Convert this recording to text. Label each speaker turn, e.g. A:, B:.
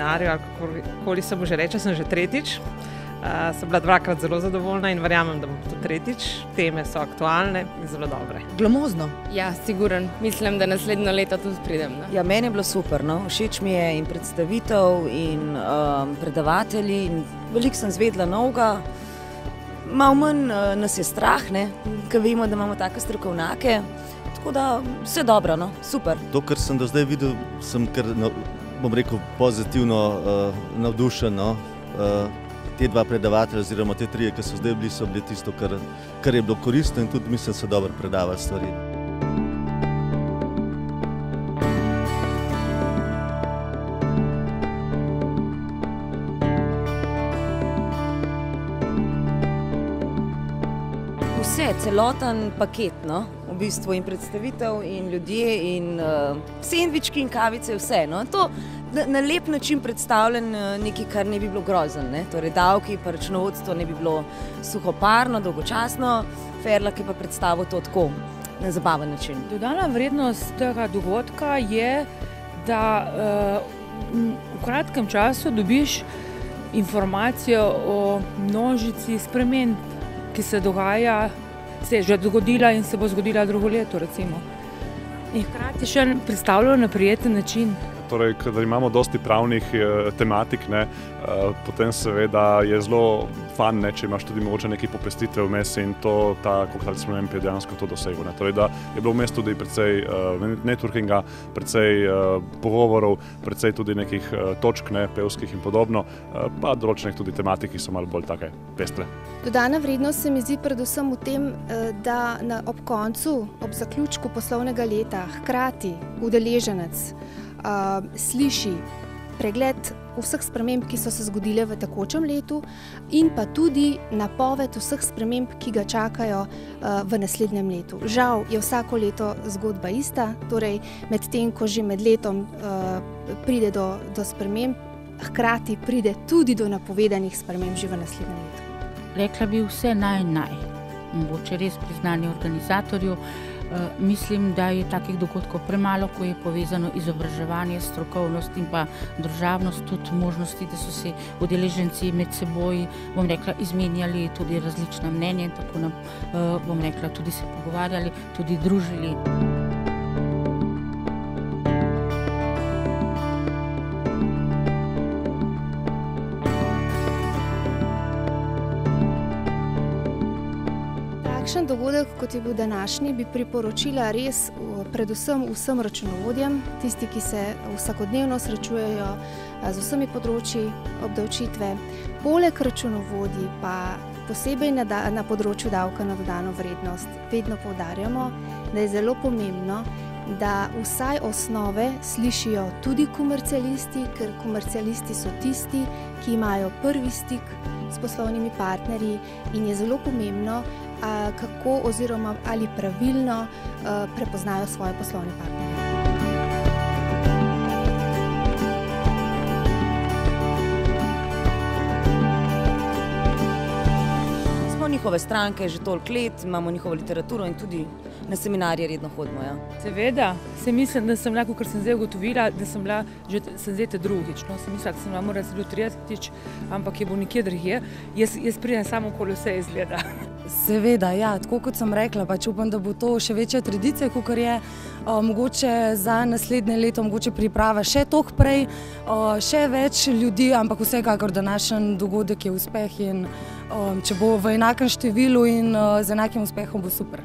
A: seminarju, ali kakorkoli se bo že reče, sem že tretjič. Sem bila 2-krat zelo zadovoljna in verjamem, da bom tudi tretjič. Teme so aktualne in zelo dobre.
B: Glamozno.
C: Ja, siguren. Mislim, da naslednjo leto tudi pridem. No?
B: Ja, meni je bilo super. No? Všeč mi je in predstavitev in predavatelji. In veliko sem zvedela novega. Malo manj nas je strah, ker vemo, da imamo take strokovnjake. Tako da vse dobro, no? Super.
D: To, kar sem do zdaj videl, sem kar, bom rekel, pozitivno navdušen. No? Te dva predavatelja oziroma te trije, ki so zdaj bili, so bili tisto, kar je bilo koristno in tudi mislim, da so dobro predavali stvari.
B: Vse, celoten paket, no? V bistvu in predstavitev in ljudje in sendvički in kavice, vse. No? To na lep način predstavljen nekaj, kar ne bi bilo grozen. Torej davki pa računovodstvo ne bi bilo suhoparno, dolgočasno, Ferlak je pa predstavil to tako, na zabaven način.
E: Dodana vrednost tega dogodka je, da v kratkem času dobiš informacijo o množici sprememb, ki se dogaja, se je že dogodila in se bo zgodila drugo leto, recimo. In hkrati še predstavljajo na prijeten način.
F: Torej, kadar imamo dosti pravnih tematik, potem seveda je zelo fan, če imaš tudi mogoče nekaj popestitev vmes in ta koktajl sprememb je dejansko to dosegel. Torej, da je bilo vmes tudi precej networkinga, precej pogovorov, precej tudi nekih točk, pevskih in podobno, pa določenih tudi tematik, ki so malo bolj take pestre.
G: Dodana vrednost se mi zdi predvsem v tem, da ob koncu, ob zaključku poslovnega leta, hkrati udeleženec sliši pregled vseh sprememb, ki so se zgodile v tekočem letu in pa tudi napoved vseh sprememb, ki ga čakajo v naslednjem letu. Žal je vsako leto zgodba ista, torej medtem, ko že med letom pride do sprememb, hkrati pride tudi do napovedanih sprememb že v naslednjem letu.
H: Rekla bi vse naj. Mogoče res priznanje organizatorju. Mislim, da je takih dogodkov premalo, ko je povezano izobraževanje, strokovnost in pa družabnost, tudi možnosti, da so se udeleženci med seboj, bom rekla, izmenjali tudi različna mnenja in tako nam, bom rekla, tudi se pogovarjali, tudi družili.
G: Takšen dogodek, kot je bil današnji, bi priporočila res predvsem vsem računovodjem, tisti, ki se vsakodnevno srečujejo z vsemi področji obdavčitve. Poleg računovodij pa posebej na področju davka na dodano vrednost vedno poudarjamo, da je zelo pomembno, da vsaj osnove slišijo tudi komercialisti, ker komercialisti so tisti, ki imajo prvi stik s poslovnimi partnerji in je zelo pomembno, kako oziroma ali pravilno prepoznajo svoje poslovne partnerje.
B: Smo njihove stranke že toliko let, imamo njihovo literaturo in tudi na seminarje redno hodimo. Ja.
E: Seveda, se mislim, da sem bila, kot sem zdaj ugotovila, da sem bila že zdaj drugič. No, sem mislila, da sem bila morala zelo tretjič, ampak je bo nikjer drugje. Jaz pridem samo, ko vse izgleda.
I: Seveda, ja, tako kot sem rekla, pač upam, da bo to še večja tradicija, kakor je mogoče za naslednje leto, mogoče priprava še toliko prej, še več ljudi, ampak vsekakor današnji dogodek je uspeh in če bo v enakem številu in z enakim uspehom, bo super.